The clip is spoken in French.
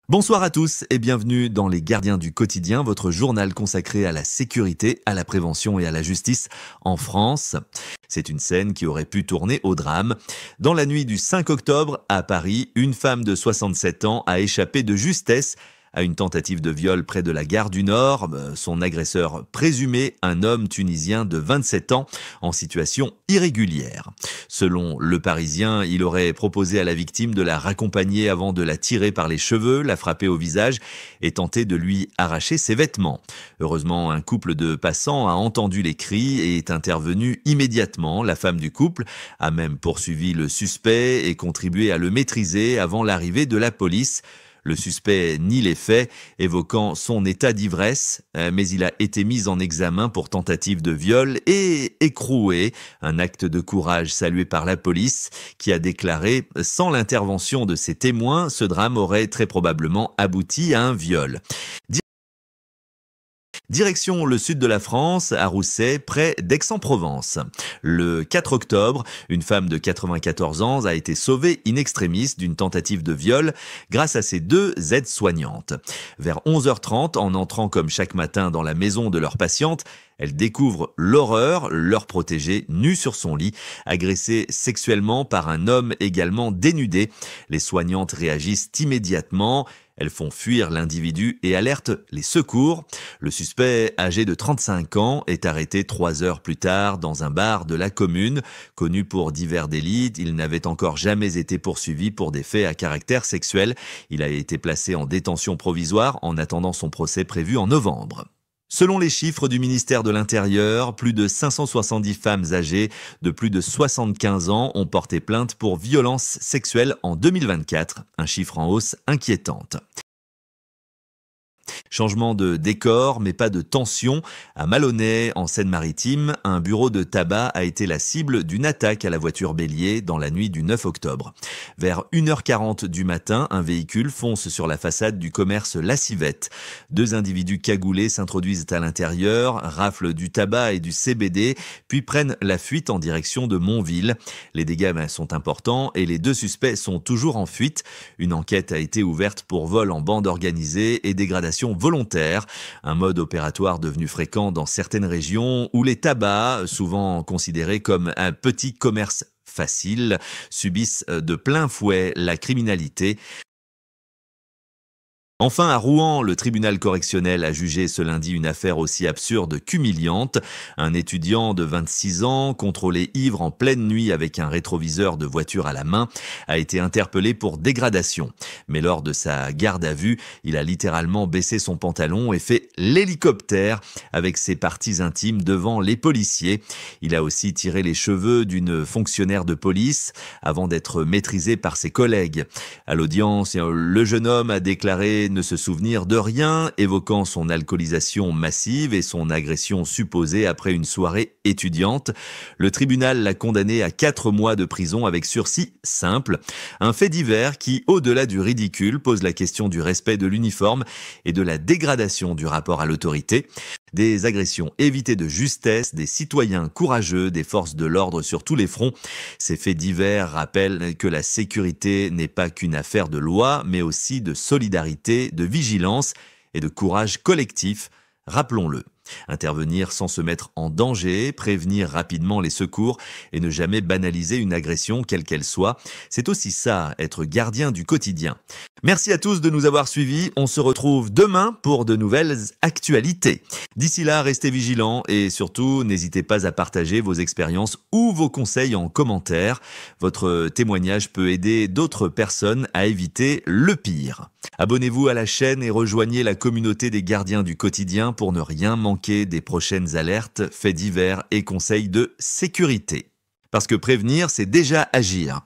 Bonsoir à tous et bienvenue dans Les Gardiens du quotidien, votre journal consacré à la sécurité, à la prévention et à la justice en France. C'est une scène qui aurait pu tourner au drame. Dans la nuit du 5 octobre, à Paris, une femme de 67 ans a échappé de justesse à une tentative de viol près de la gare du Nord. Son agresseur présumé, un homme tunisien de 27 ans, en situation irrégulière. Selon Le Parisien, il aurait proposé à la victime de la raccompagner avant de la tirer par les cheveux, la frapper au visage et tenter de lui arracher ses vêtements. Heureusement, un couple de passants a entendu les cris et est intervenu immédiatement. La femme du couple a même poursuivi le suspect et contribué à le maîtriser avant l'arrivée de la police. Le suspect nie les faits, évoquant son état d'ivresse, mais il a été mis en examen pour tentative de viol et écroué, un acte de courage salué par la police, qui a déclaré « Sans l'intervention de ces témoins, ce drame aurait très probablement abouti à un viol ». Direction le sud de la France, à Rousset, près d'Aix-en-Provence. Le 4 octobre, une femme de 94 ans a été sauvée in extremis d'une tentative de viol grâce à ses deux aides-soignantes. Vers 11h30, en entrant comme chaque matin dans la maison de leur patiente, elle découvre l'horreur, leur protégée, nue sur son lit, agressée sexuellement par un homme également dénudé. Les soignantes réagissent immédiatement. Elles font fuir l'individu et alertent les secours. Le suspect, âgé de 35 ans, est arrêté 3 heures plus tard dans un bar de la commune. Connu pour divers délits, il n'avait encore jamais été poursuivi pour des faits à caractère sexuel. Il a été placé en détention provisoire en attendant son procès prévu en novembre. Selon les chiffres du ministère de l'Intérieur, plus de 570 femmes âgées de plus de 75 ans ont porté plainte pour violences sexuelles en 2024, un chiffre en hausse inquiétante. Changement de décor, mais pas de tension. À Maloney, en Seine-Maritime, un bureau de tabac a été la cible d'une attaque à la voiture bélier dans la nuit du 9 octobre. Vers 1h40 du matin, un véhicule fonce sur la façade du commerce La Civette. Deux individus cagoulés s'introduisent à l'intérieur, raflent du tabac et du CBD, puis prennent la fuite en direction de Montville. Les dégâts sont importants et les deux suspects sont toujours en fuite. Une enquête a été ouverte pour vol en bande organisée et dégradation volontaire, un mode opératoire devenu fréquent dans certaines régions où les tabacs, souvent considérés comme un petit commerce facile, subissent de plein fouet la criminalité. Enfin, à Rouen, le tribunal correctionnel a jugé ce lundi une affaire aussi absurde qu'humiliante. Un étudiant de 26 ans, contrôlé ivre en pleine nuit avec un rétroviseur de voiture à la main, a été interpellé pour dégradation. Mais lors de sa garde à vue, il a littéralement baissé son pantalon et fait l'hélicoptère avec ses parties intimes devant les policiers. Il a aussi tiré les cheveux d'une fonctionnaire de police avant d'être maîtrisé par ses collègues. À l'audience, le jeune homme a déclaré ne se souvenir de rien, évoquant son alcoolisation massive et son agression supposée après une soirée étudiante. Le tribunal l'a condamné à 4 mois de prison avec sursis simple. Un fait divers qui, au-delà du ridicule, pose la question du respect de l'uniforme et de la dégradation du rapport à l'autorité. Des agressions évitées de justesse, des citoyens courageux, des forces de l'ordre sur tous les fronts. Ces faits divers rappellent que la sécurité n'est pas qu'une affaire de loi, mais aussi de solidarité, de vigilance et de courage collectif, rappelons-le. Intervenir sans se mettre en danger, prévenir rapidement les secours et ne jamais banaliser une agression quelle qu'elle soit, c'est aussi ça, être gardien du quotidien. Merci à tous de nous avoir suivis, on se retrouve demain pour de nouvelles actualités. D'ici là, restez vigilants et surtout, n'hésitez pas à partager vos expériences ou vos conseils en commentaire. Votre témoignage peut aider d'autres personnes à éviter le pire. Abonnez-vous à la chaîne et rejoignez la communauté des gardiens du quotidien pour ne rien manquer des prochaines alertes, faits divers et conseils de sécurité. Parce que prévenir, c'est déjà agir.